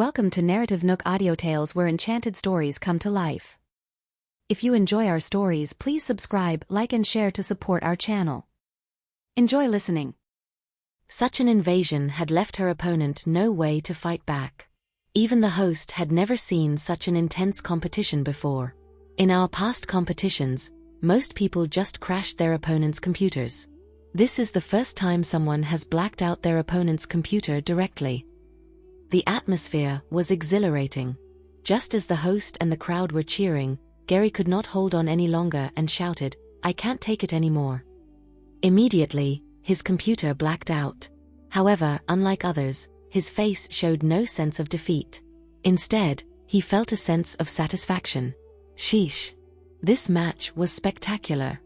Welcome to NarrativeNook audio tales where enchanted stories come to life. If you enjoy our stories, please subscribe, like and share to support our channel. Enjoy listening. Such an invasion had left her opponent no way to fight back. Even the host had never seen such an intense competition before. In our past competitions, most people just crashed their opponent's computers. This is the first time someone has blacked out their opponent's computer directly. The atmosphere was exhilarating. Just as the host and the crowd were cheering, Gary could not hold on any longer and shouted, "I can't take it anymore." Immediately, his computer blacked out. However, unlike others, his face showed no sense of defeat. Instead, he felt a sense of satisfaction. Sheesh. This match was spectacular.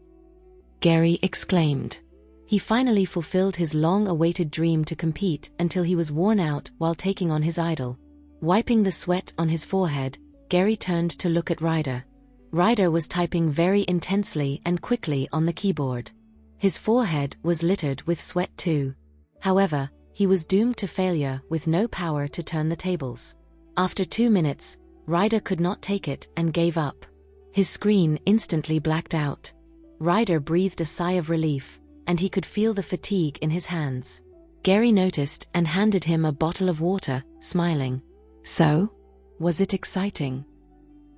Gary exclaimed. He finally fulfilled his long-awaited dream to compete until he was worn out while taking on his idol. Wiping the sweat on his forehead, Gary turned to look at Ryder. Ryder was typing very intensely and quickly on the keyboard. His forehead was littered with sweat too. However, he was doomed to failure with no power to turn the tables. After 2 minutes, Ryder could not take it and gave up. His screen instantly blacked out. Ryder breathed a sigh of relief, and he could feel the fatigue in his hands. Gary noticed and handed him a bottle of water, smiling. So? Was it exciting?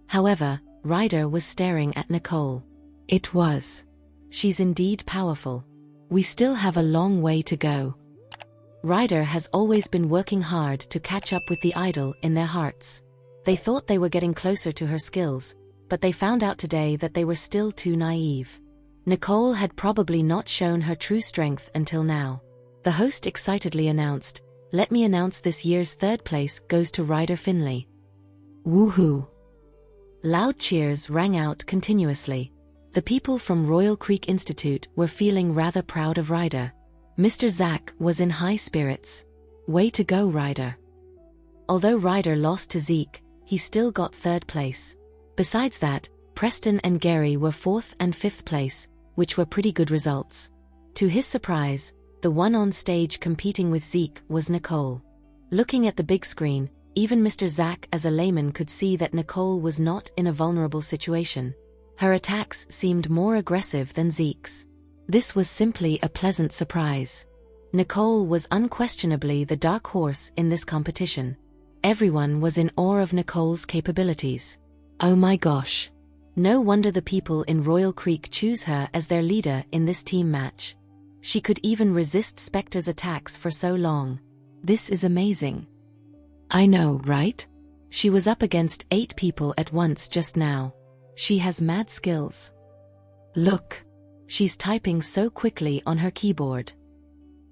However, Ryder was staring at Nicole. It was. She's indeed powerful. We still have a long way to go. Ryder has always been working hard to catch up with the idol in their hearts. They thought they were getting closer to her skills, but they found out today that they were still too naive. Nicole had probably not shown her true strength until now. The host excitedly announced, "Let me announce this year's third place goes to Ryder Finley." Woohoo! Loud cheers rang out continuously. The people from Royal Creek Institute were feeling rather proud of Ryder. Mr. Zach was in high spirits. Way to go, Ryder. Although Ryder lost to Zeke, he still got third place. Besides that, Preston and Gary were fourth and fifth place, which were pretty good results. To his surprise, the one on stage competing with Zeke was Nicole. Looking at the big screen, even Mr. Zach as a layman could see that Nicole was not in a vulnerable situation. Her attacks seemed more aggressive than Zeke's. This was simply a pleasant surprise. Nicole was unquestionably the dark horse in this competition. Everyone was in awe of Nicole's capabilities. Oh my gosh. No wonder the people in Royal Creek choose her as their leader in this team match. She could even resist Spectre's attacks for so long. This is amazing. I know, right? She was up against 8 people at once just now. She has mad skills. Look. She's typing so quickly on her keyboard.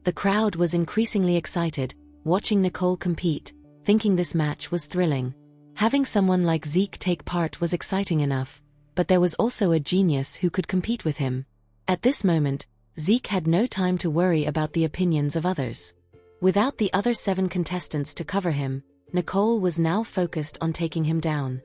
The crowd was increasingly excited, watching Nicole compete, thinking this match was thrilling. Having someone like Zeke take part was exciting enough, but there was also a genius who could compete with him. At this moment, Zeke had no time to worry about the opinions of others. Without the other 7 contestants to cover him, Nicole was now focused on taking him down.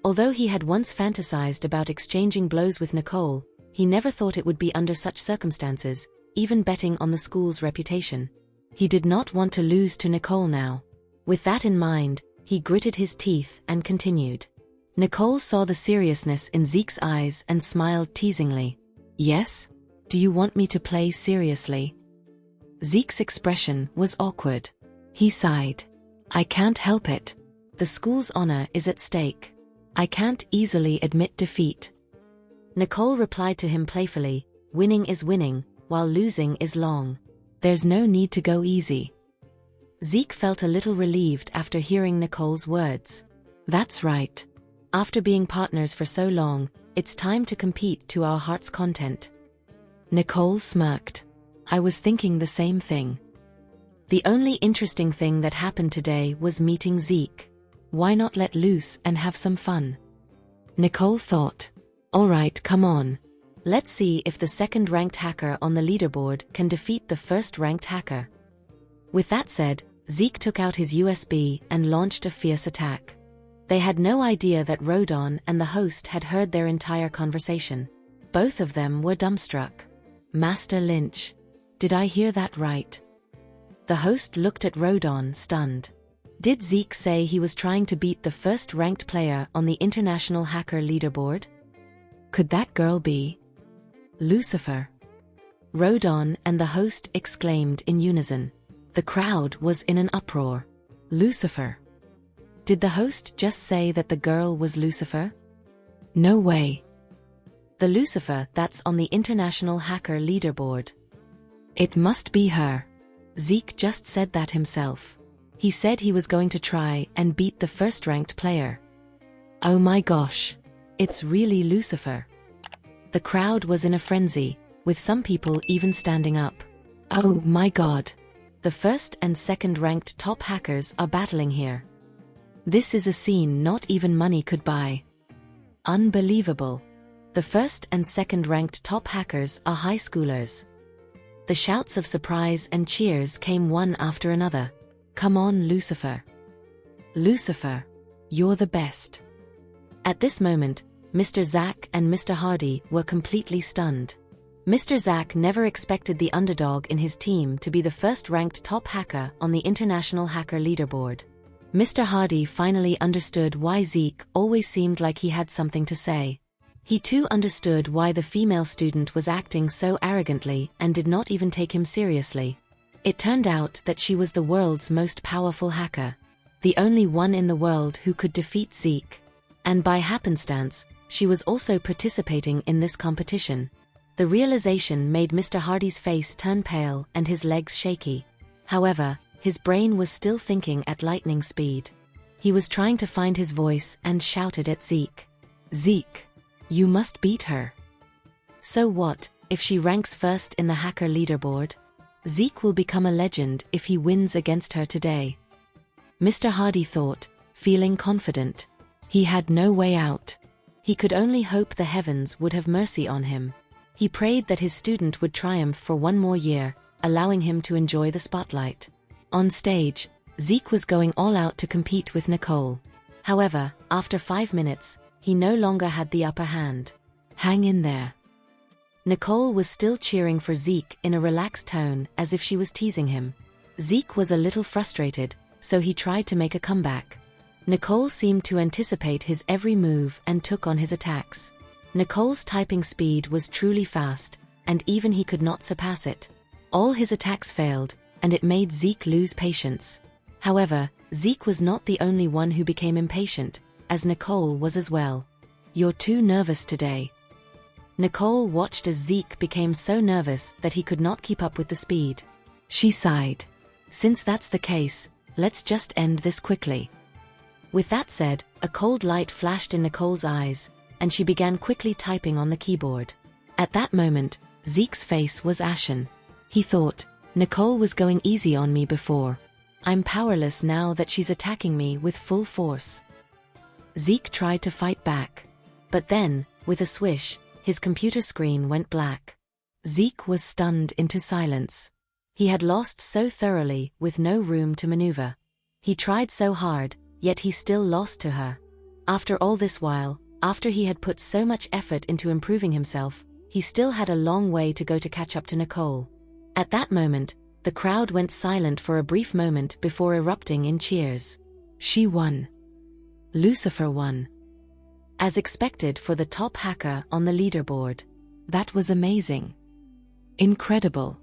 Although he had once fantasized about exchanging blows with Nicole, he never thought it would be under such circumstances, even betting on the school's reputation. He did not want to lose to Nicole now. With that in mind, he gritted his teeth and continued. Nicole saw the seriousness in Zeke's eyes and smiled teasingly. Yes? Do you want me to play seriously? Zeke's expression was awkward. He sighed. I can't help it. The school's honor is at stake. I can't easily admit defeat. Nicole replied to him playfully, winning is winning, while losing is long. There's no need to go easy. Zeke felt a little relieved after hearing Nicole's words. That's right. After being partners for so long, it's time to compete to our heart's content. Nicole smirked. I was thinking the same thing. The only interesting thing that happened today was meeting Zeke. Why not let loose and have some fun? Nicole thought. All right, come on. Let's see if the second-ranked hacker on the leaderboard can defeat the first-ranked hacker. With that said, Zeke took out his USB and launched a fierce attack. They had no idea that Rodon and the host had heard their entire conversation. Both of them were dumbstruck. Master Lynch. Did I hear that right? The host looked at Rodon, stunned. Did Zeke say he was trying to beat the first-ranked player on the international hacker leaderboard? Could that girl be Lucifer? Rodon and the host exclaimed in unison. The crowd was in an uproar. Lucifer? Did the host just say that the girl was Lucifer? No way. The Lucifer that's on the international hacker leaderboard. It must be her. Zeke just said that himself. He said he was going to try and beat the first-ranked player. Oh my gosh. It's really Lucifer. The crowd was in a frenzy, with some people even standing up. Oh my god. The first and second-ranked top hackers are battling here. This is a scene not even money could buy. Unbelievable. The first and second-ranked top hackers are high schoolers. The shouts of surprise and cheers came one after another. Come on, Lucifer. Lucifer, you're the best. At this moment, Mr. Zach and Mr. Hardy were completely stunned. Mr. Zach never expected the underdog in his team to be the first-ranked top hacker on the international hacker leaderboard. Mr. Hardy finally understood why Zeke always seemed like he had something to say. He too understood why the female student was acting so arrogantly and did not even take him seriously. It turned out that she was the world's most powerful hacker, the only one in the world who could defeat Zeke. And by happenstance, she was also participating in this competition. The realization made Mr. Hardy's face turn pale and his legs shaky. However, his brain was still thinking at lightning speed. He was trying to find his voice and shouted at Zeke. Zeke, you must beat her. So what, if she ranks first in the hacker leaderboard? Zeke will become a legend if he wins against her today. Mr. Hardy thought, feeling confident. He had no way out. He could only hope the heavens would have mercy on him. He prayed that his student would triumph for one more year, allowing him to enjoy the spotlight. On stage, Zeke was going all out to compete with Nicole. However, after 5 minutes, he no longer had the upper hand. Hang in there. Nicole was still cheering for Zeke in a relaxed tone as if she was teasing him. Zeke was a little frustrated, so he tried to make a comeback. Nicole seemed to anticipate his every move and took on his attacks. Nicole's typing speed was truly fast, and even he could not surpass it. All his attacks failed, and it made Zeke lose patience. However, Zeke was not the only one who became impatient, as Nicole was as well. You're too nervous today. Nicole watched as Zeke became so nervous that he could not keep up with the speed. She sighed. Since that's the case, let's just end this quickly. With that said, a cold light flashed in Nicole's eyes, and she began quickly typing on the keyboard. At that moment, Zeke's face was ashen. He thought, Nicole was going easy on me before. I'm powerless now that she's attacking me with full force. Zeke tried to fight back. But then, with a swish, his computer screen went black. Zeke was stunned into silence. He had lost so thoroughly with no room to maneuver. He tried so hard, yet he still lost to her. After all this while, after he had put so much effort into improving himself, he still had a long way to go to catch up to Nicole. At that moment, the crowd went silent for a brief moment before erupting in cheers. She won. Lucifer won. As expected for the top hacker on the leaderboard. That was amazing. Incredible.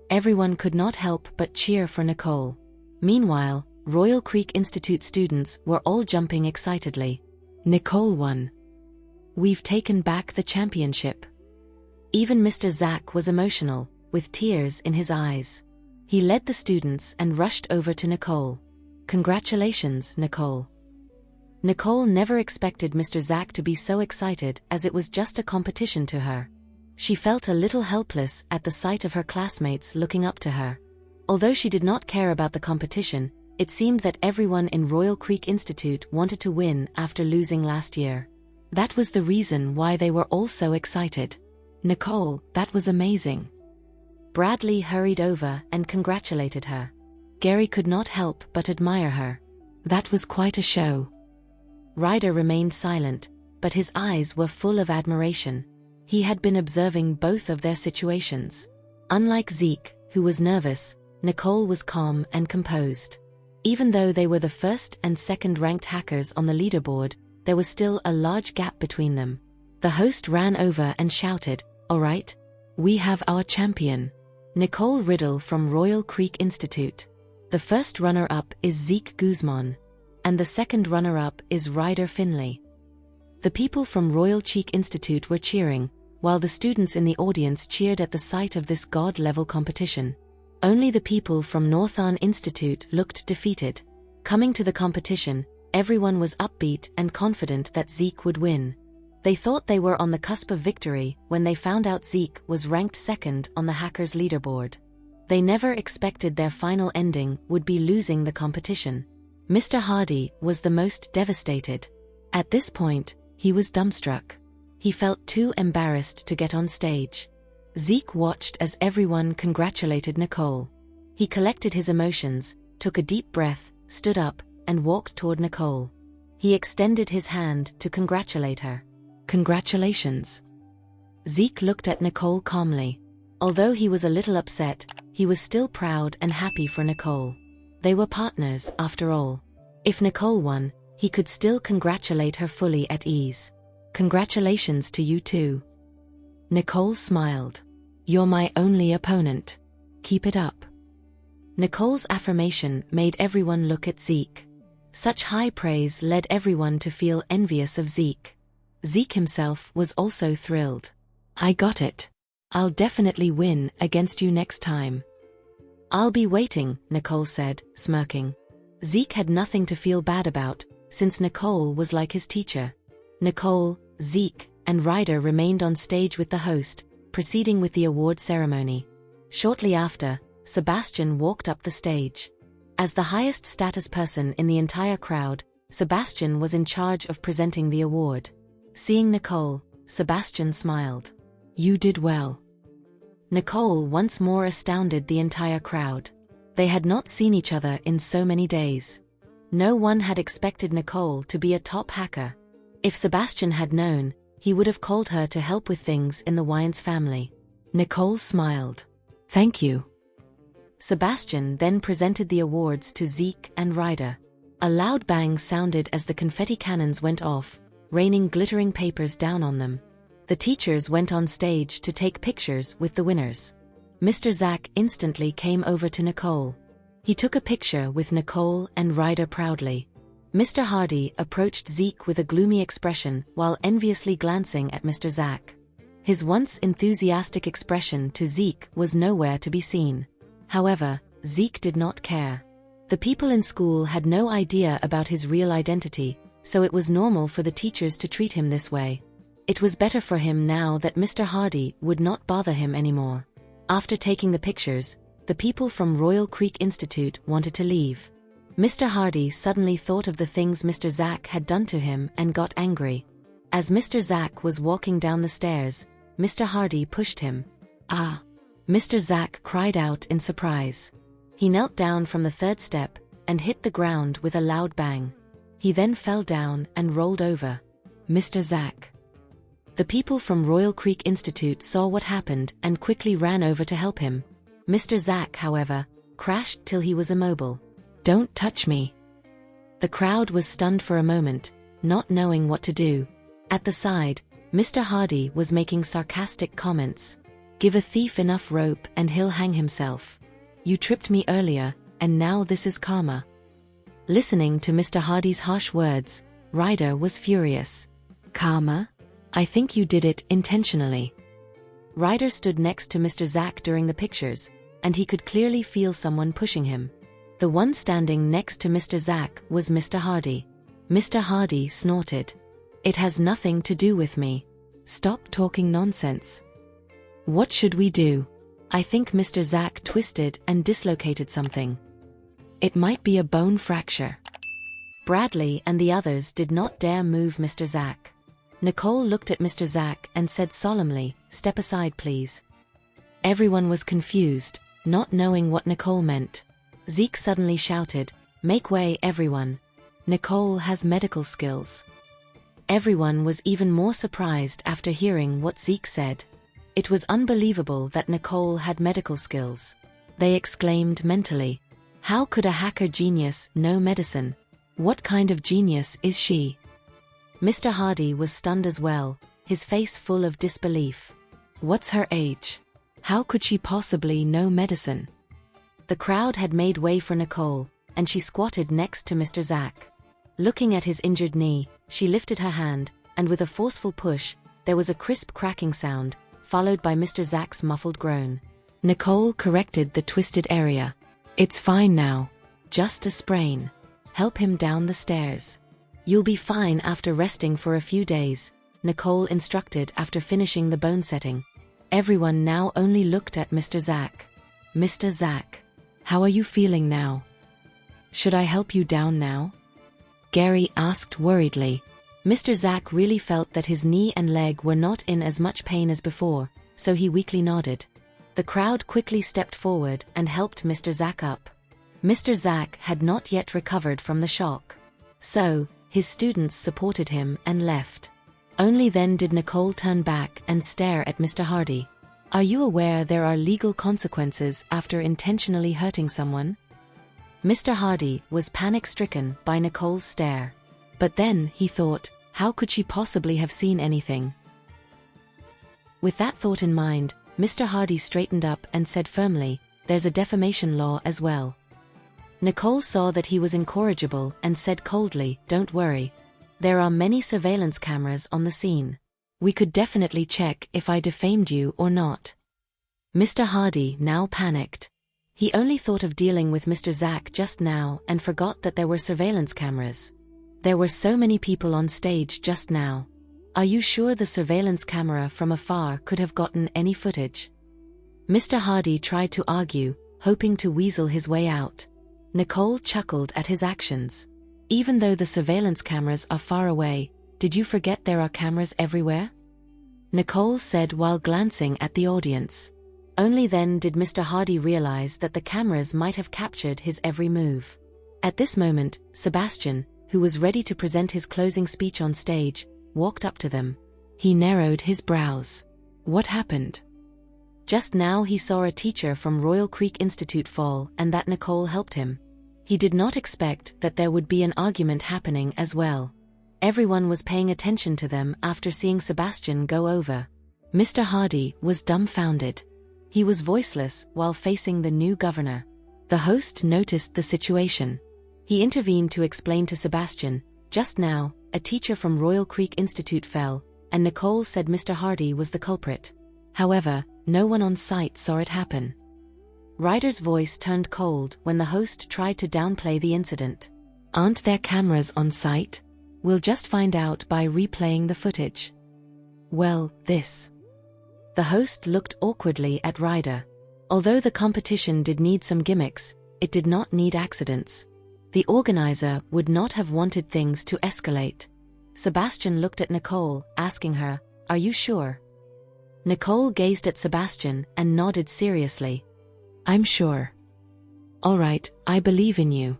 Everyone could not help but cheer for Nicole. Meanwhile, Royal Creek Institute students were all jumping excitedly. Nicole won. We've taken back the championship. Even Mr. Zach was emotional, with tears in his eyes. He led the students and rushed over to Nicole. Congratulations, Nicole. Nicole never expected Mr. Zach to be so excited, as it was just a competition to her. She felt a little helpless at the sight of her classmates looking up to her. Although she did not care about the competition, it seemed that everyone in Royal Creek Institute wanted to win after losing last year. That was the reason why they were all so excited. Nicole, that was amazing. Bradley hurried over and congratulated her. Gary could not help but admire her. That was quite a show. Ryder remained silent, but his eyes were full of admiration. He had been observing both of their situations. Unlike Zeke, who was nervous, Nicole was calm and composed. Even though they were the first and second-ranked hackers on the leaderboard, there was still a large gap between them. The host ran over and shouted, "All right, we have our champion, Nicole Riddle from Royal Creek Institute. The first runner-up is Zeke Guzman, and the second runner-up is Ryder Finley." The people from Royal Creek Institute were cheering, while the students in the audience cheered at the sight of this god-level competition. Only the people from Northern Institute looked defeated. Coming to the competition, everyone was upbeat and confident that Zeke would win. They thought they were on the cusp of victory when they found out Zeke was ranked second on the hackers' leaderboard. They never expected their final ending would be losing the competition. Mr. Hardy was the most devastated. At this point, he was dumbstruck. He felt too embarrassed to get on stage. Zeke watched as everyone congratulated Nicole. He collected his emotions, took a deep breath, stood up, and walked toward Nicole. He extended his hand to congratulate her. "Congratulations." Zeke looked at Nicole calmly. Although he was a little upset, he was still proud and happy for Nicole. They were partners, after all. If Nicole won, he could still congratulate her fully at ease. "Congratulations to you too." Nicole smiled. "You're my only opponent. Keep it up." Nicole's affirmation made everyone look at Zeke. Such high praise led everyone to feel envious of Zeke. Zeke himself was also thrilled. "I got it. I'll definitely win against you next time." "I'll be waiting," Nicole said, smirking. Zeke had nothing to feel bad about, since Nicole was like his teacher. Nicole, Zeke, and Ryder remained on stage with the host, proceeding with the award ceremony. Shortly after, Sebastian walked up the stage. As the highest status person in the entire crowd, Sebastian was in charge of presenting the award. Seeing Nicole, Sebastian smiled. "You did well." Nicole once more astounded the entire crowd. They had not seen each other in so many days. No one had expected Nicole to be a top hacker. If Sebastian had known, he would have called her to help with things in the Wyans family. Nicole smiled. "Thank you." Sebastian then presented the awards to Zeke and Ryder. A loud bang sounded as the confetti cannons went off, raining glittering papers down on them. The teachers went on stage to take pictures with the winners. Mr. Zach instantly came over to Nicole. He took a picture with Nicole and Ryder proudly. Mr. Hardy approached Zeke with a gloomy expression while enviously glancing at Mr. Zach. His once enthusiastic expression to Zeke was nowhere to be seen. However, Zeke did not care. The people in school had no idea about his real identity, so it was normal for the teachers to treat him this way. It was better for him now that Mr. Hardy would not bother him anymore. After taking the pictures, the people from Royal Creek Institute wanted to leave. Mr. Hardy suddenly thought of the things Mr. Zach had done to him and got angry. As Mr. Zach was walking down the stairs, Mr. Hardy pushed him. "Ah!" Mr. Zach cried out in surprise. He knelt down from the third step and hit the ground with a loud bang. He then fell down and rolled over. Mr. Zach. The people from Royal Creek Institute saw what happened and quickly ran over to help him. Mr. Zach, however, crashed till he was immobile. "Don't touch me." The crowd was stunned for a moment, not knowing what to do. At the side, Mr. Hardy was making sarcastic comments. "Give a thief enough rope and he'll hang himself. You tripped me earlier, and now this is karma." Listening to Mr. Hardy's harsh words, Ryder was furious. "Karma? I think you did it intentionally." Ryder stood next to Mr. Zach during the pictures, and he could clearly feel someone pushing him. The one standing next to Mr. Zach was Mr. Hardy. Mr. Hardy snorted. "It has nothing to do with me. Stop talking nonsense." "What should we do?" I think Mr. Zach twisted and dislocated something. "It might be a bone fracture." Bradley and the others did not dare move Mr. Zach. Nicole looked at Mr. Zach and said solemnly, "Step aside, please." Everyone was confused, not knowing what Nicole meant. Zeke suddenly shouted, "Make way, everyone. Nicole has medical skills." Everyone was even more surprised after hearing what Zeke said. It was unbelievable that Nicole had medical skills. They exclaimed mentally. How could a hacker genius know medicine? What kind of genius is she? Mr. Hardy was stunned as well, his face full of disbelief. What's her age? How could she possibly know medicine? The crowd had made way for Nicole, and she squatted next to Mr. Zack. Looking at his injured knee, she lifted her hand, and with a forceful push, there was a crisp cracking sound, followed by Mr. Zack's muffled groan. Nicole corrected the twisted area. It's fine now. Just a sprain. Help him down the stairs. You'll be fine after resting for a few days, Nicole instructed after finishing the bone setting. Everyone now only looked at Mr. Zack. Mr. Zack, how are you feeling now? Should I help you down now? Gary asked worriedly. Mr. Zack really felt that his knee and leg were not in as much pain as before, so he weakly nodded. The crowd quickly stepped forward and helped Mr. Zack up. Mr. Zack had not yet recovered from the shock. So, his students supported him and left. Only then did Nicole turn back and stare at Mr. Hardy. Are you aware there are legal consequences after intentionally hurting someone? Mr. Hardy was panic-stricken by Nicole's stare. But then, he thought, how could she possibly have seen anything? With that thought in mind, Mr. Hardy straightened up and said firmly, there's a defamation law as well. Nicole saw that he was incorrigible and said coldly, don't worry. There are many surveillance cameras on the scene. We could definitely check if I defamed you or not. Mr. Hardy now panicked. He only thought of dealing with Mr. Zack just now and forgot that there were surveillance cameras. There were so many people on stage just now. Are you sure the surveillance camera from afar could have gotten any footage? Mr. Hardy tried to argue, hoping to weasel his way out. Nicole chuckled at his actions. Even though the surveillance cameras are far away, did you forget there are cameras everywhere? Nicole said while glancing at the audience. Only then did Mr. Hardy realize that the cameras might have captured his every move. At this moment, Sebastian, who was ready to present his closing speech on stage, walked up to them. He narrowed his brows. What happened? Just now he saw a teacher from Royal Creek Institute fall and that Nicole helped him. He did not expect that there would be an argument happening as well. Everyone was paying attention to them after seeing Sebastian go over. Mr. Hardy was dumbfounded. He was voiceless while facing the new governor. The host noticed the situation. He intervened to explain to Sebastian, just now, a teacher from Royal Creek Institute fell, and Nicole said Mr. Hardy was the culprit. However, no one on site saw it happen. Ryder's voice turned cold when the host tried to downplay the incident. Aren't there cameras on site? We'll just find out by replaying the footage. Well, this. The host looked awkwardly at Ryder. Although the competition did need some gimmicks, it did not need accidents. The organizer would not have wanted things to escalate. Sebastian looked at Nicole, asking her, are you sure? Nicole gazed at Sebastian and nodded seriously. I'm sure. All right, I believe in you.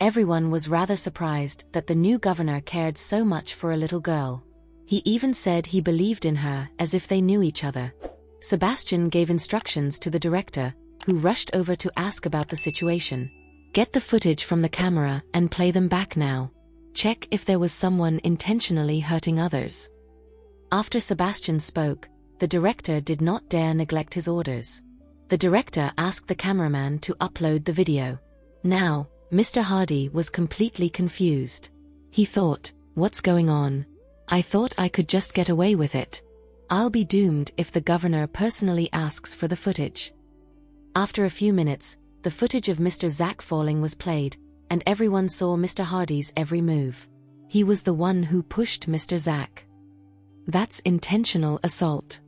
Everyone was rather surprised that the new governor cared so much for a little girl. He even said he believed in her as if they knew each other. Sebastian gave instructions to the director, who rushed over to ask about the situation. Get the footage from the camera and play them back now. Check if there was someone intentionally hurting others. After Sebastian spoke, the director did not dare neglect his orders. The director asked the cameraman to upload the video. Now, Mr. Hardy was completely confused. He thought, what's going on? I thought I could just get away with it. I'll be doomed if the governor personally asks for the footage. After a few minutes, the footage of Mr. Zack falling was played, and everyone saw Mr. Hardy's every move. He was the one who pushed Mr. Zack. That's intentional assault.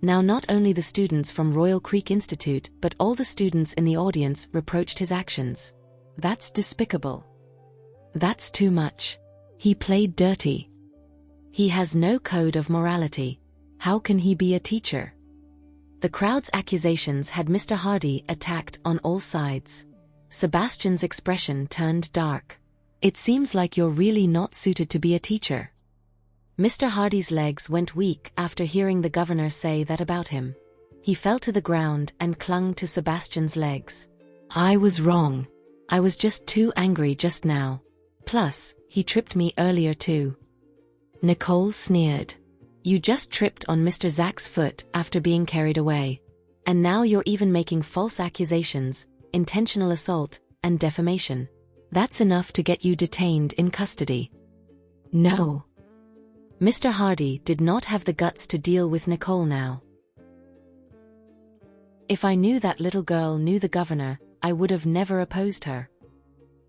Now not only the students from Royal Creek Institute but all the students in the audience reproached his actions. That's despicable. That's too much. He played dirty. He has no code of morality. How can he be a teacher? The crowd's accusations had Mr. Hardy attacked on all sides. Sebastian's expression turned dark. It seems like you're really not suited to be a teacher. Mr. Hardy's legs went weak after hearing the governor say that about him. He fell to the ground and clung to Sebastian's legs. I was wrong. I was just too angry just now. Plus, he tripped me earlier too. Nicole sneered. You just tripped on Mr. Zach's foot after being carried away. And now you're even making false accusations, intentional assault, and defamation. That's enough to get you detained in custody. No. Mr. Hardy did not have the guts to deal with Nicole now. If I knew that little girl knew the governor, I would have never opposed her.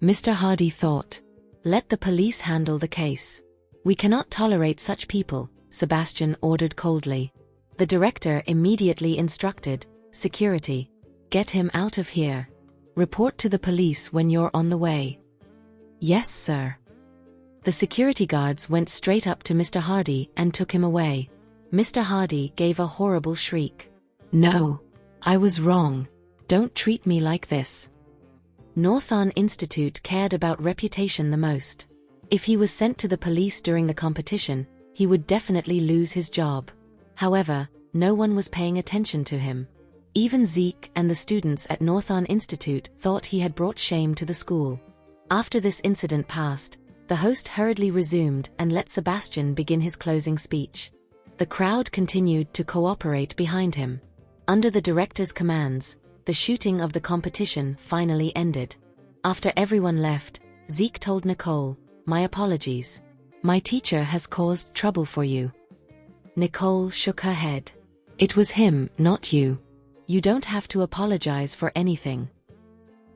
Mr. Hardy thought. Let the police handle the case. We cannot tolerate such people, Sebastian ordered coldly. The director immediately instructed, security. Get him out of here. Report to the police when you're on the way. Yes, sir. The security guards went straight up to Mr. Hardy and took him away. Mr. Hardy gave a horrible shriek. No. I was wrong. Don't treat me like this. Northern Institute cared about reputation the most. If he was sent to the police during the competition, he would definitely lose his job. However, no one was paying attention to him. Even Zeke and the students at Northern Institute thought he had brought shame to the school. After this incident passed, the host hurriedly resumed and let Sebastian begin his closing speech. The crowd continued to cooperate behind him. Under the director's commands, the shooting of the competition finally ended. After everyone left, Zeke told Nicole, "My apologies. My teacher has caused trouble for you." Nicole shook her head. It was him, not you. You don't have to apologize for anything.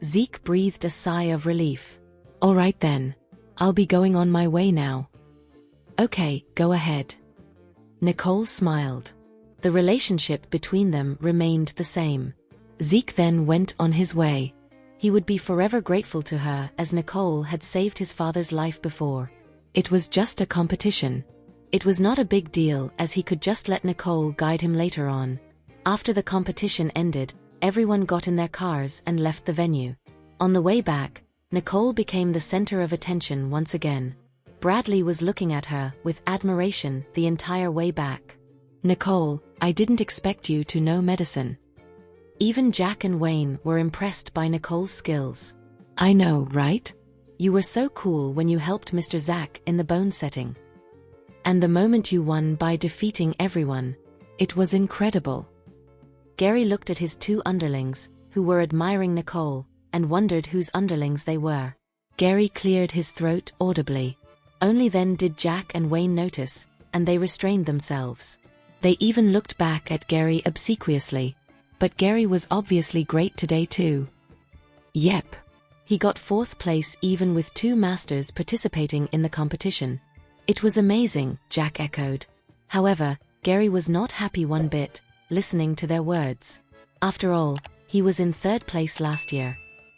Zeke breathed a sigh of relief. All right then. I'll be going on my way now. Okay, go ahead. Nicole smiled. The relationship between them remained the same. Zeke then went on his way. He would be forever grateful to her as Nicole had saved his father's life before. It was just a competition. It was not a big deal as he could just let Nicole guide him later on. After the competition ended, everyone got in their cars and left the venue. On the way back, Nicole became the center of attention once again. Bradley was looking at her with admiration the entire way back. Nicole, I didn't expect you to know medicine. Even Jack and Wayne were impressed by Nicole's skills. I know, right? You were so cool when you helped Mr. Zach in the bone setting. And the moment you won by defeating everyone. It was incredible. Gary looked at his two underlings, who were admiring Nicole, and wondered whose underlings they were. Gary cleared his throat audibly. Only then did Jack and Wayne notice, and they restrained themselves. They even looked back at Gary obsequiously. But Gary was obviously great today too. Yep. He got 4th place even with 2 masters participating in the competition. It was amazing, Jack echoed. However, Gary was not happy one bit, listening to their words. After all, he was in 3rd place last year.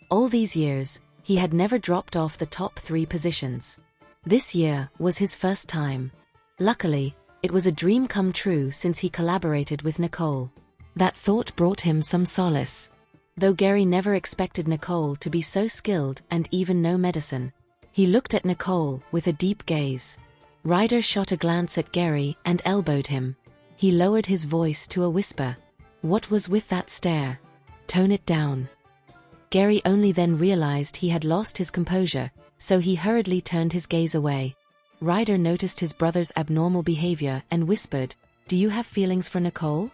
All these years, he had never dropped off the top 3 positions. This year was his first time. Luckily, it was a dream come true since he collaborated with Nicole. That thought brought him some solace. Though Gary never expected Nicole to be so skilled and even know medicine. He looked at Nicole with a deep gaze. Ryder shot a glance at Gary and elbowed him. He lowered his voice to a whisper. What was with that stare? Tone it down. Gary only then realized he had lost his composure, so he hurriedly turned his gaze away. Ryder noticed his brother's abnormal behavior and whispered, "Do you have feelings for Nicole?"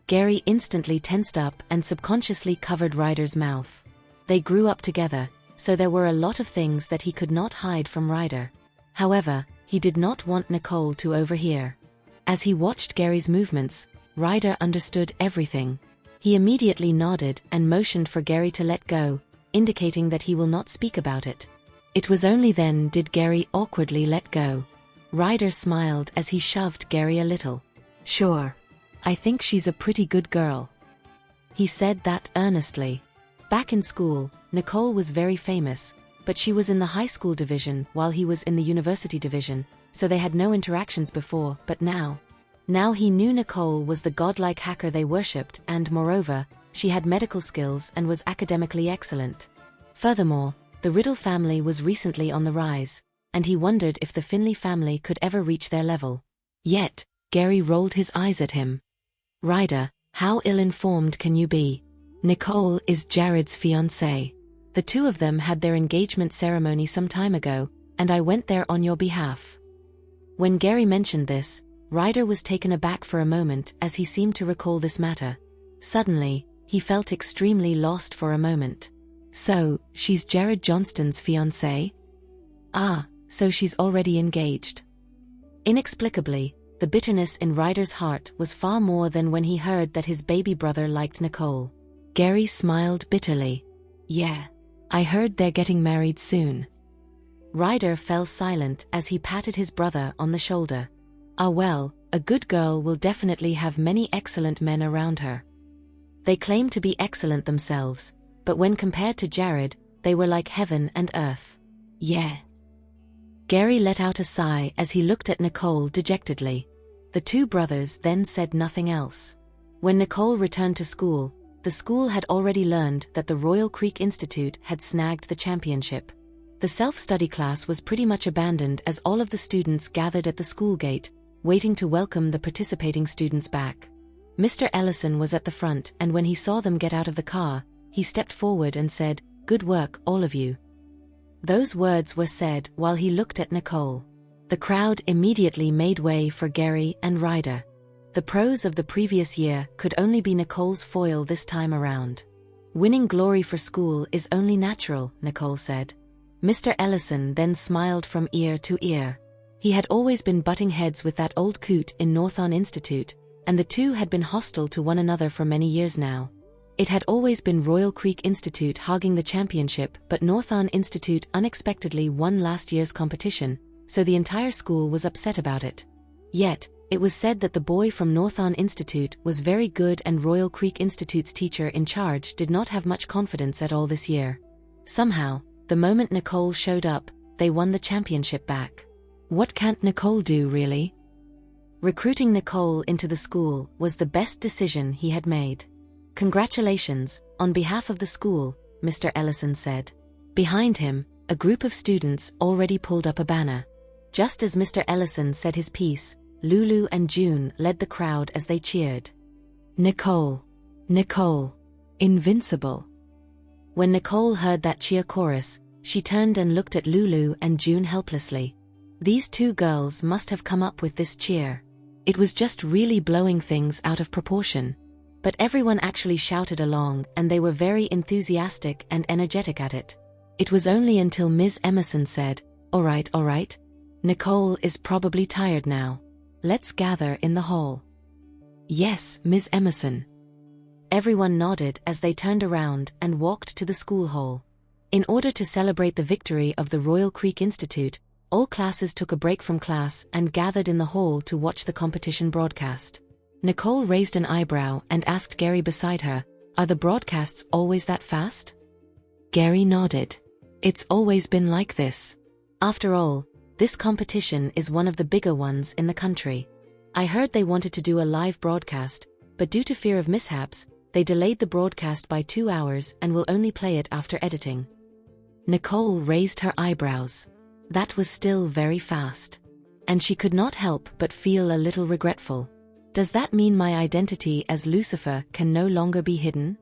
Gary instantly tensed up and subconsciously covered Ryder's mouth. They grew up together, so there were a lot of things that he could not hide from Ryder. However, he did not want Nicole to overhear. As he watched Gary's movements, Ryder understood everything. He immediately nodded and motioned for Gary to let go, indicating that he will not speak about it. It was only then did Gary awkwardly let go. Ryder smiled as he shoved Gary a little. Sure. I think she's a pretty good girl. He said that earnestly. Back in school, Nicole was very famous, but she was in the high school division while he was in the university division, so they had no interactions before, but now he knew Nicole was the godlike hacker they worshipped and, moreover, she had medical skills and was academically excellent. Furthermore, the Riddle family was recently on the rise, and he wondered if the Finley family could ever reach their level. Yet, Gary rolled his eyes at him. Ryder, how ill-informed can you be? Nicole is Jared's fiancée. The two of them had their engagement ceremony some time ago, and I went there on your behalf." When Gary mentioned this, Ryder was taken aback for a moment as he seemed to recall this matter. Suddenly, he felt extremely lost for a moment. "So, she's Jared Johnston's fiancée? Ah, so she's already engaged." Inexplicably, the bitterness in Ryder's heart was far more than when he heard that his baby brother liked Nicole. Gary smiled bitterly. "Yeah. I heard they're getting married soon." Ryder fell silent as he patted his brother on the shoulder. "Ah well, a good girl will definitely have many excellent men around her." They claimed to be excellent themselves, but when compared to Jared, they were like heaven and earth. "Yeah." Gary let out a sigh as he looked at Nicole dejectedly. The two brothers then said nothing else. When Nicole returned to school, the school had already learned that the Royal Creek Institute had snagged the championship. The self-study class was pretty much abandoned as all of the students gathered at the school gate, waiting to welcome the participating students back. Mr. Ellison was at the front, and when he saw them get out of the car, he stepped forward and said, "Good work, all of you." Those words were said while he looked at Nicole. The crowd immediately made way for Gary and Ryder. The pros of the previous year could only be Nicole's foil this time around. "Winning glory for school is only natural," Nicole said. Mr. Ellison then smiled from ear to ear. He had always been butting heads with that old coot in Northon Institute, and the two had been hostile to one another for many years now. It had always been Royal Creek Institute hogging the championship, but Northon Institute unexpectedly won last year's competition, so the entire school was upset about it. Yet, it was said that the boy from Northon Institute was very good and Royal Creek Institute's teacher in charge did not have much confidence at all this year. Somehow, the moment Nicole showed up, they won the championship back. What can't Nicole do, really? Recruiting Nicole into the school was the best decision he had made. "Congratulations, on behalf of the school," Mr. Ellison said. Behind him, a group of students already pulled up a banner. Just as Mr. Ellison said his piece, Lulu and June led the crowd as they cheered. "Nicole! Nicole! Invincible!" When Nicole heard that cheer chorus, she turned and looked at Lulu and June helplessly. These two girls must have come up with this cheer. It was just really blowing things out of proportion. But everyone actually shouted along, and they were very enthusiastic and energetic at it. It was only until Ms. Emerson said, all right, Nicole is probably tired now. Let's gather in the hall." "Yes, Ms. Emerson." Everyone nodded as they turned around and walked to the school hall. In order to celebrate the victory of the Royal Creek Institute, all classes took a break from class and gathered in the hall to watch the competition broadcast. Nicole raised an eyebrow and asked Gary beside her, "Are the broadcasts always that fast?" Gary nodded. "It's always been like this. After all, this competition is one of the bigger ones in the country. I heard they wanted to do a live broadcast, but due to fear of mishaps, they delayed the broadcast by 2 hours and will only play it after editing." Nicole raised her eyebrows. That was still very fast. And she could not help but feel a little regretful. Does that mean my identity as Lucifer can no longer be hidden?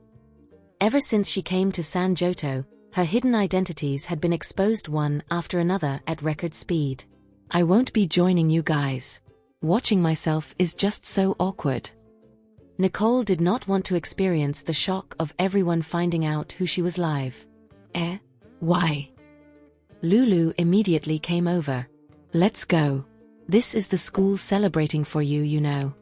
Ever since she came to San Giotto, her hidden identities had been exposed one after another at record speed. "I won't be joining you guys. Watching myself is just so awkward." Nicole did not want to experience the shock of everyone finding out who she was live. Why? Lulu immediately came over. "Let's go. This is the school celebrating for you, you know."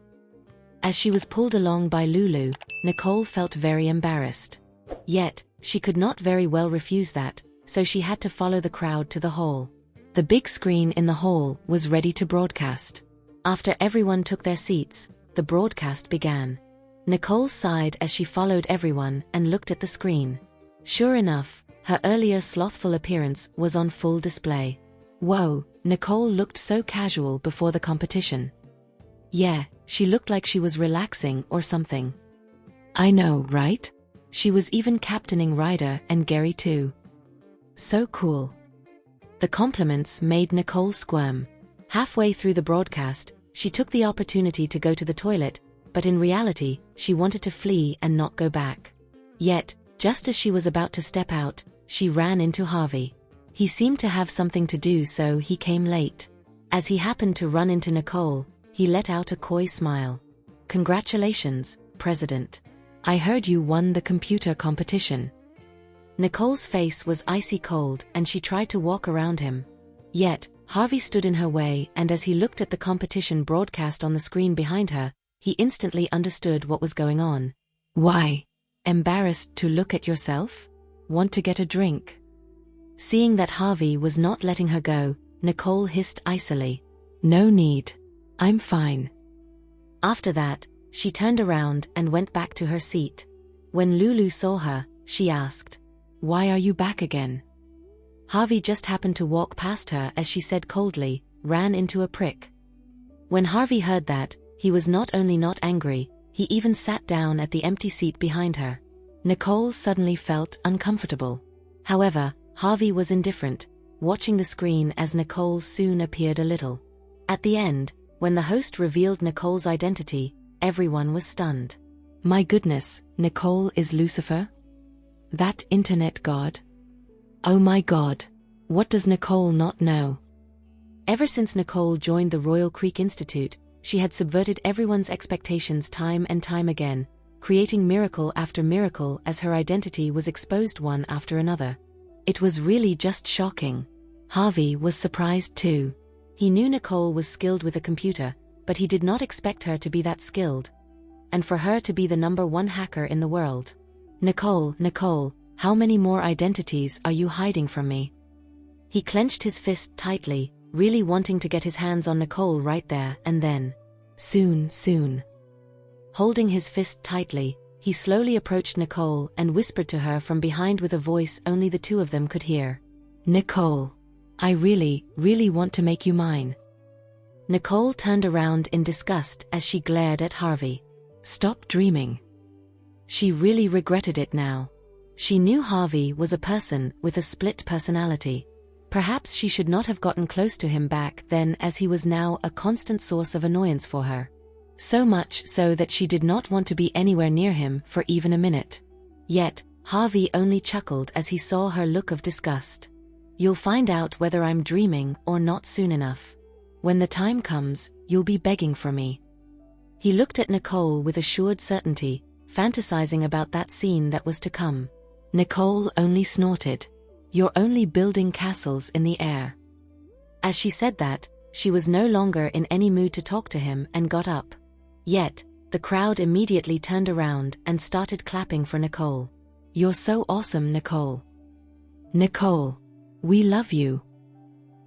As she was pulled along by Lulu, Nicole felt very embarrassed. Yet, she could not very well refuse that, so she had to follow the crowd to the hall. The big screen in the hall was ready to broadcast. After everyone took their seats, the broadcast began. Nicole sighed as she followed everyone and looked at the screen. Sure enough, her earlier slothful appearance was on full display. Whoa, Nicole looked so casual before the competition. Yeah, she looked like she was relaxing or something. I know, right? She was even captaining Ryder and Gary too. So cool. The compliments made Nicole squirm. Halfway through the broadcast, she took the opportunity to go to the toilet, but in reality, she wanted to flee and not go back. Yet, just as she was about to step out, she ran into Harvey. He seemed to have something to do, so he came late. As he happened to run into Nicole, he let out a coy smile. "Congratulations, President. I heard you won the computer competition." Nicole's face was icy cold and she tried to walk around him. Yet, Harvey stood in her way, and as he looked at the competition broadcast on the screen behind her, he instantly understood what was going on. "Why? Embarrassed to look at yourself? Want to get a drink?" Seeing that Harvey was not letting her go, Nicole hissed icily, "No need. I'm fine." After that, she turned around and went back to her seat. When Lulu saw her, she asked, "Why are you back again?" Harvey just happened to walk past her as she said coldly, "Ran into a prick." When Harvey heard that, he was not only not angry, he even sat down at the empty seat behind her. Nicole suddenly felt uncomfortable. However, Harvey was indifferent, watching the screen as Nicole soon appeared a little. At the end, when the host revealed Nicole's identity, everyone was stunned. "My goodness, Nicole is Lucifer? That internet god? Oh my god, what does Nicole not know?" Ever since Nicole joined the Royal Creek Institute, she had subverted everyone's expectations time and time again, creating miracle after miracle as her identity was exposed one after another. It was really just shocking. Harvey was surprised too. He knew Nicole was skilled with a computer, but he did not expect her to be that skilled. And for her to be the #1 hacker in the world. Nicole, how many more identities are you hiding from me?" He clenched his fist tightly, really wanting to get his hands on Nicole right there and then. Soon. Holding his fist tightly, he slowly approached Nicole and whispered to her from behind with a voice only the two of them could hear. "Nicole, I really want to make you mine." Nicole turned around in disgust as she glared at Harvey. "Stop dreaming." She really regretted it now. She knew Harvey was a person with a split personality. Perhaps she should not have gotten close to him back then, as he was now a constant source of annoyance for her. So much so that she did not want to be anywhere near him for even a minute. Yet, Harvey only chuckled as he saw her look of disgust. "You'll find out whether I'm dreaming or not soon enough. When the time comes, you'll be begging for me." He looked at Nicole with assured certainty, fantasizing about that scene that was to come. Nicole only snorted. "You're only building castles in the air." As she said that, she was no longer in any mood to talk to him and got up. Yet, the crowd immediately turned around and started clapping for Nicole. "You're so awesome, Nicole. Nicole, we love you."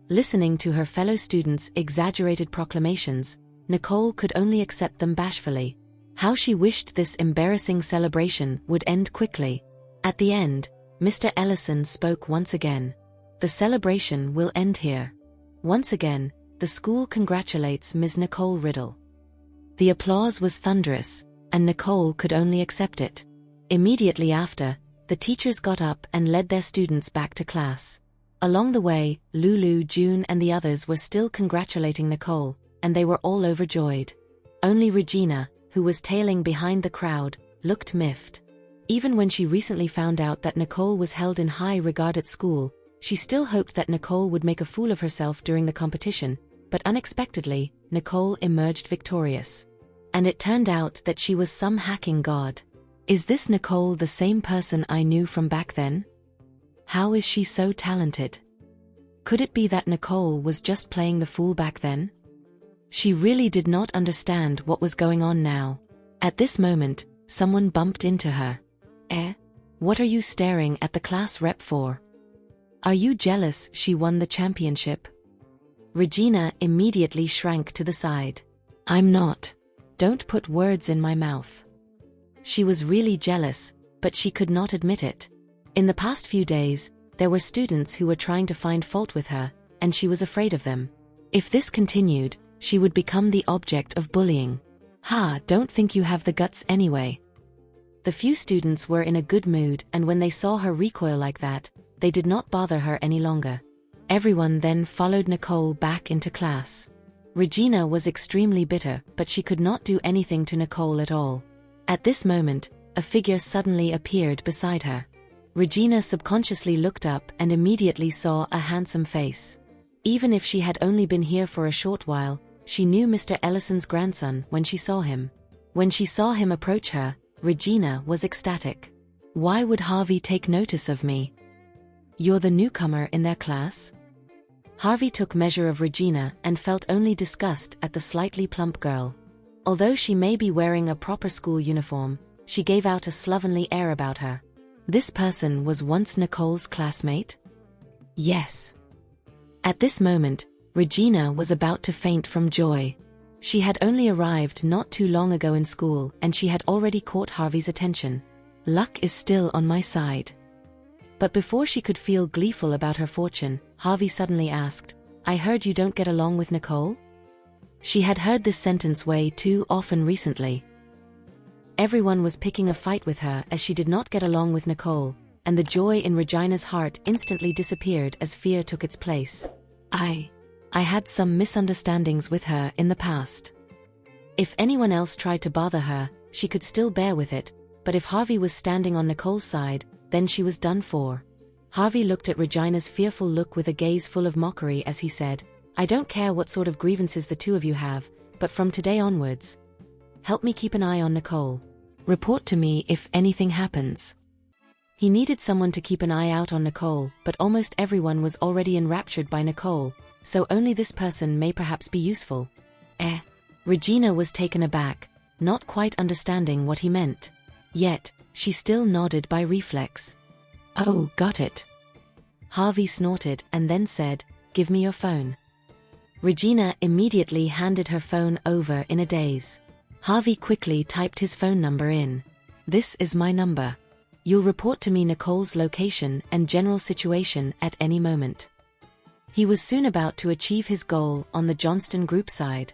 Listening to her fellow students' exaggerated proclamations, Nicole could only accept them bashfully. How she wished this embarrassing celebration would end quickly. At the end, Mr. Ellison spoke once again. "The celebration will end here. Once again, the school congratulates Ms. Nicole Riddle." The applause was thunderous, and Nicole could only accept it. Immediately after, the teachers got up and led their students back to class. Along the way, Lulu, June and the others were still congratulating Nicole, and they were all overjoyed. Only Regina, who was tailing behind the crowd, looked miffed. Even when she recently found out that Nicole was held in high regard at school, she still hoped that Nicole would make a fool of herself during the competition, but unexpectedly, Nicole emerged victorious. And it turned out that she was some hacking god. Is this Nicole the same person I knew from back then? How is she so talented? Could it be that Nicole was just playing the fool back then? She really did not understand what was going on now. At this moment, someone bumped into her. What are you staring at the class rep for? Are you jealous she won the championship?" Regina immediately shrank to the side. "I'm not. Don't put words in my mouth." She was really jealous, but she could not admit it. In the past few days, there were students who were trying to find fault with her, and she was afraid of them. If this continued, she would become the object of bullying. Don't think you have the guts anyway." The few students were in a good mood, and when they saw her recoil like that, they did not bother her any longer. Everyone then followed Nicole back into class. Regina was extremely bitter, but she could not do anything to Nicole at all. At this moment, a figure suddenly appeared beside her. Regina subconsciously looked up and immediately saw a handsome face. Even if she had only been here for a short while, she knew Mr. Ellison's grandson when she saw him. When she saw him approach her, Regina was ecstatic. Why would Harvey take notice of me? You're the newcomer in their class? Harvey took measure of Regina and felt only disgust at the slightly plump girl. Although she may be wearing a proper school uniform, she gave out a slovenly air about her. This person was once Nicole's classmate? Yes. At this moment, Regina was about to faint from joy. She had only arrived not too long ago in school and she had already caught Harvey's attention. Luck is still on my side. But before she could feel gleeful about her fortune, Harvey suddenly asked, I heard you don't get along with Nicole? She had heard this sentence way too often recently. Everyone was picking a fight with her as she did not get along with Nicole, and the joy in Regina's heart instantly disappeared as fear took its place. I had some misunderstandings with her in the past. If anyone else tried to bother her, she could still bear with it, but if Harvey was standing on Nicole's side, then she was done for. Harvey looked at Regina's fearful look with a gaze full of mockery as he said, I don't care what sort of grievances the two of you have, but from today onwards, help me keep an eye on Nicole. Report to me if anything happens. He needed someone to keep an eye out on Nicole, but almost everyone was already enraptured by Nicole, so only this person may perhaps be useful. Regina was taken aback, not quite understanding what he meant. Yet, she still nodded by reflex. Oh, got it. Harvey snorted and then said, give me your phone. Regina immediately handed her phone over in a daze. Harvey quickly typed his phone number in. This is my number. You'll report to me Nicole's location and general situation at any moment. He was soon about to achieve his goal on the Johnston Group side.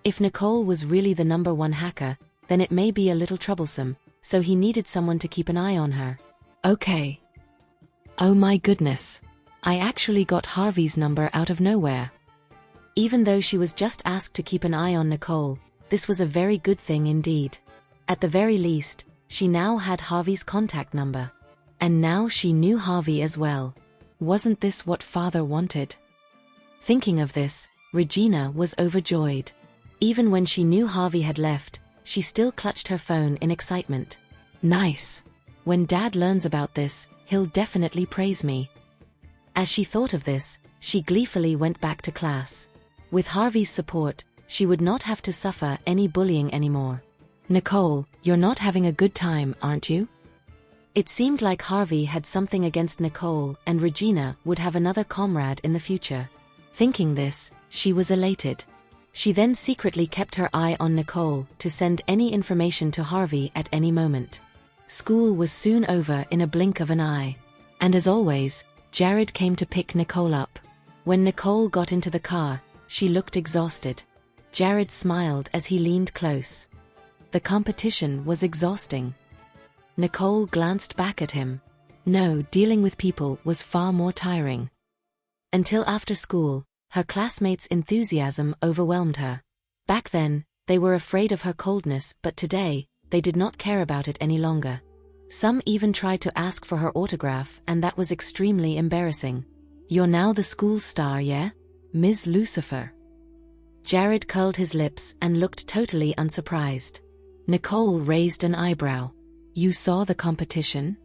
If Nicole was really the #1 hacker, then it may be a little troublesome, so he needed someone to keep an eye on her. Okay. Oh my goodness. I actually got Harvey's number out of nowhere. Even though she was just asked to keep an eye on Nicole, this was a very good thing indeed. At the very least, she now had Harvey's contact number. And now she knew Harvey as well. Wasn't this what father wanted? Thinking of this, Regina was overjoyed. Even when she knew Harvey had left, she still clutched her phone in excitement. Nice. When Dad learns about this, he'll definitely praise me. As she thought of this, she gleefully went back to class. With Harvey's support, she would not have to suffer any bullying anymore. Nicole, you're not having a good time, aren't you? It seemed like Harvey had something against Nicole and Regina would have another comrade in the future. Thinking this, she was elated. She then secretly kept her eye on Nicole to send any information to Harvey at any moment. School was soon over in a blink of an eye. And as always, Jared came to pick Nicole up. When Nicole got into the car, she looked exhausted. Jared smiled as he leaned close. The competition was exhausting. Nicole glanced back at him. No, dealing with people was far more tiring. Until after school, her classmates' enthusiasm overwhelmed her. Back then, they were afraid of her coldness, but today, they did not care about it any longer. Some even tried to ask for her autograph, and that was extremely embarrassing. You're now the school star, yeah? Ms. Lucifer. Jared curled his lips and looked totally unsurprised. Nicole raised an eyebrow. You saw the competition?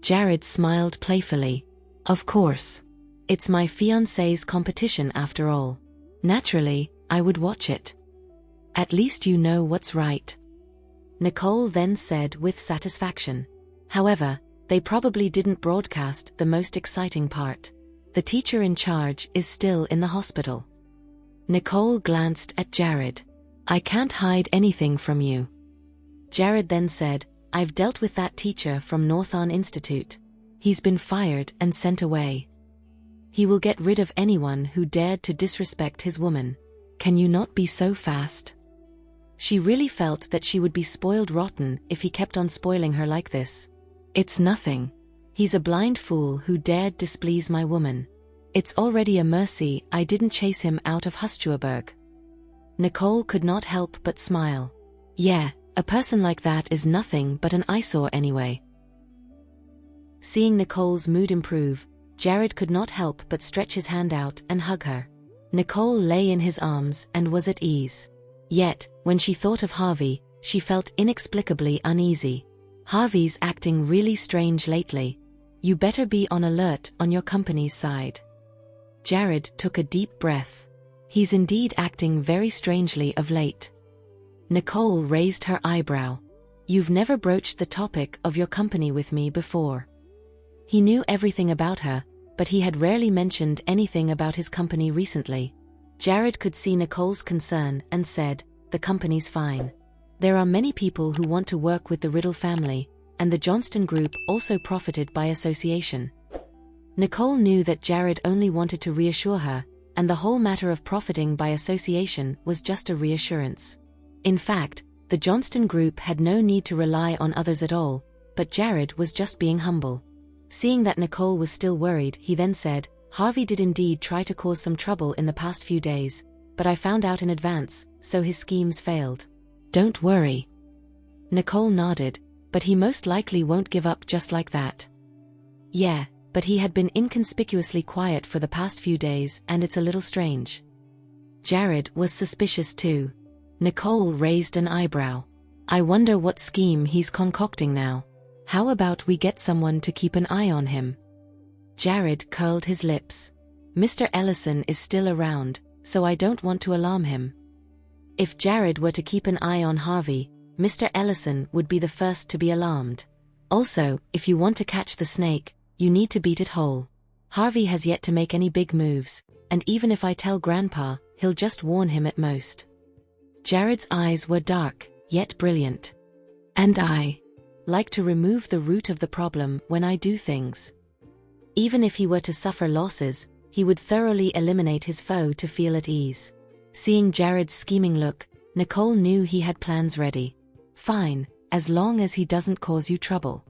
Jared smiled playfully. Of course. It's my fiancé's competition after all. Naturally, I would watch it. At least you know what's right. Nicole then said with satisfaction. However, they probably didn't broadcast the most exciting part. The teacher in charge is still in the hospital. Nicole glanced at Jared. I can't hide anything from you. Jared then said, I've dealt with that teacher from Northon Institute. He's been fired and sent away. He will get rid of anyone who dared to disrespect his woman. Can you not be so fast? She really felt that she would be spoiled rotten if he kept on spoiling her like this. It's nothing. He's a blind fool who dared displease my woman. It's already a mercy I didn't chase him out of Hustuaberg. Nicole could not help but smile. Yeah, A person like that is nothing but an eyesore anyway. Seeing Nicole's mood improve, Jared could not help but stretch his hand out and hug her. Nicole lay in his arms and was at ease. Yet, when she thought of Harvey, she felt inexplicably uneasy. Harvey's acting really strange lately. You better be on alert on your company's side. Jared took a deep breath. He's indeed acting very strangely of late. Nicole raised her eyebrow. You've never broached the topic of your company with me before. He knew everything about her, but he had rarely mentioned anything about his company recently. Jared could see Nicole's concern and said, "The company's fine. There are many people who want to work with the Riddle family, and the Johnston Group also profited by association." Nicole knew that Jared only wanted to reassure her, and the whole matter of profiting by association was just a reassurance. In fact, the Johnston Group had no need to rely on others at all, but Jared was just being humble. Seeing that Nicole was still worried, he then said, "Harvey did indeed try to cause some trouble in the past few days, but I found out in advance, so his schemes failed. Don't worry." Nicole nodded, "But he most likely won't give up just like that." "Yeah, but he had been inconspicuously quiet for the past few days and it's a little strange." Jared was suspicious too. Nicole raised an eyebrow. "I wonder what scheme he's concocting now. How about we get someone to keep an eye on him?" Jared curled his lips. "Mr. Ellison is still around, so I don't want to alarm him." If Jared were to keep an eye on Harvey, Mr. Ellison would be the first to be alarmed. Also, if you want to catch the snake, you need to beat it whole. Harvey has yet to make any big moves, and even if I tell Grandpa, he'll just warn him at most. Jared's eyes were dark, yet brilliant. "And I like to remove the root of the problem when I do things." Even if he were to suffer losses, he would thoroughly eliminate his foe to feel at ease. Seeing Jared's scheming look, Nicole knew he had plans ready. "Fine, as long as he doesn't cause you trouble."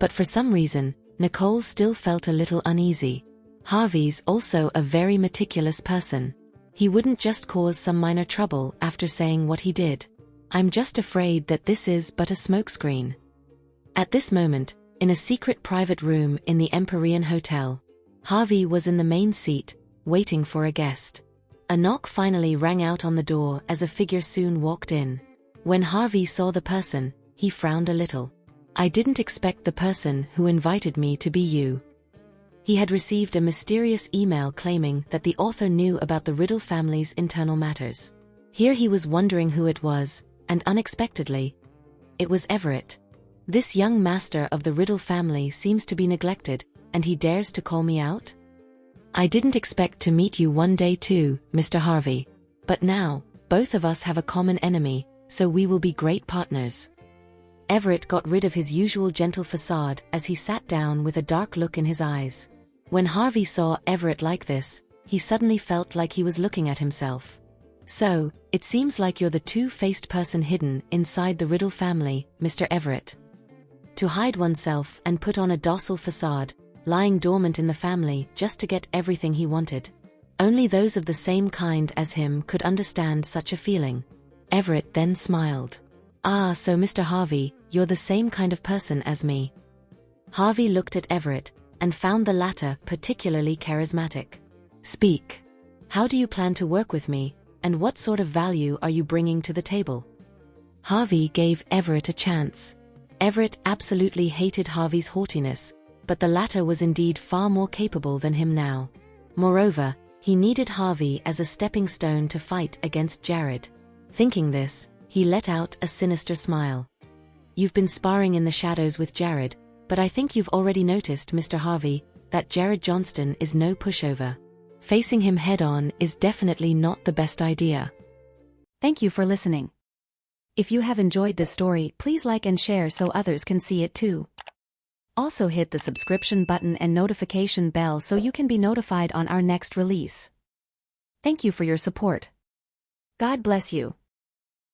But for some reason, Nicole still felt a little uneasy. Harvey's also a very meticulous person. He wouldn't just cause some minor trouble after saying what he did. "I'm just afraid that this is but a smokescreen." At this moment, in a secret private room in the Empyrean Hotel, Harvey was in the main seat, waiting for a guest. A knock finally rang out on the door as a figure soon walked in. When Harvey saw the person, he frowned a little. "I didn't expect the person who invited me to be you." He had received a mysterious email claiming that the author knew about the Riddle family's internal matters. Here he was wondering who it was, and unexpectedly, it was Everett. "This young master of the Riddle family seems to be neglected, and he dares to call me out? I didn't expect to meet you one day too, Mr. Harvey. But now, both of us have a common enemy, so we will be great partners." Everett got rid of his usual gentle facade as he sat down with a dark look in his eyes. When Harvey saw Everett like this, he suddenly felt like he was looking at himself. "So, it seems like you're the two-faced person hidden inside the Riddle family, Mr. Everett." To hide oneself and put on a docile facade, lying dormant in the family just to get everything he wanted. Only those of the same kind as him could understand such a feeling. Everett then smiled. "Ah, so Mr. Harvey, you're the same kind of person as me." Harvey looked at Everett, and found the latter particularly charismatic. "Speak. How do you plan to work with me, and what sort of value are you bringing to the table?" Harvey gave Everett a chance. Everett absolutely hated Harvey's haughtiness, but the latter was indeed far more capable than him now. Moreover, he needed Harvey as a stepping stone to fight against Jared. Thinking this, he let out a sinister smile. "You've been sparring in the shadows with Jared, but I think you've already noticed, Mr. Harvey, that Jared Johnston is no pushover. Facing him head-on is definitely not the best idea." Thank you for listening. If you have enjoyed this story, please like and share so others can see it too. Also hit the subscription button and notification bell so you can be notified on our next release. Thank you for your support. God bless you.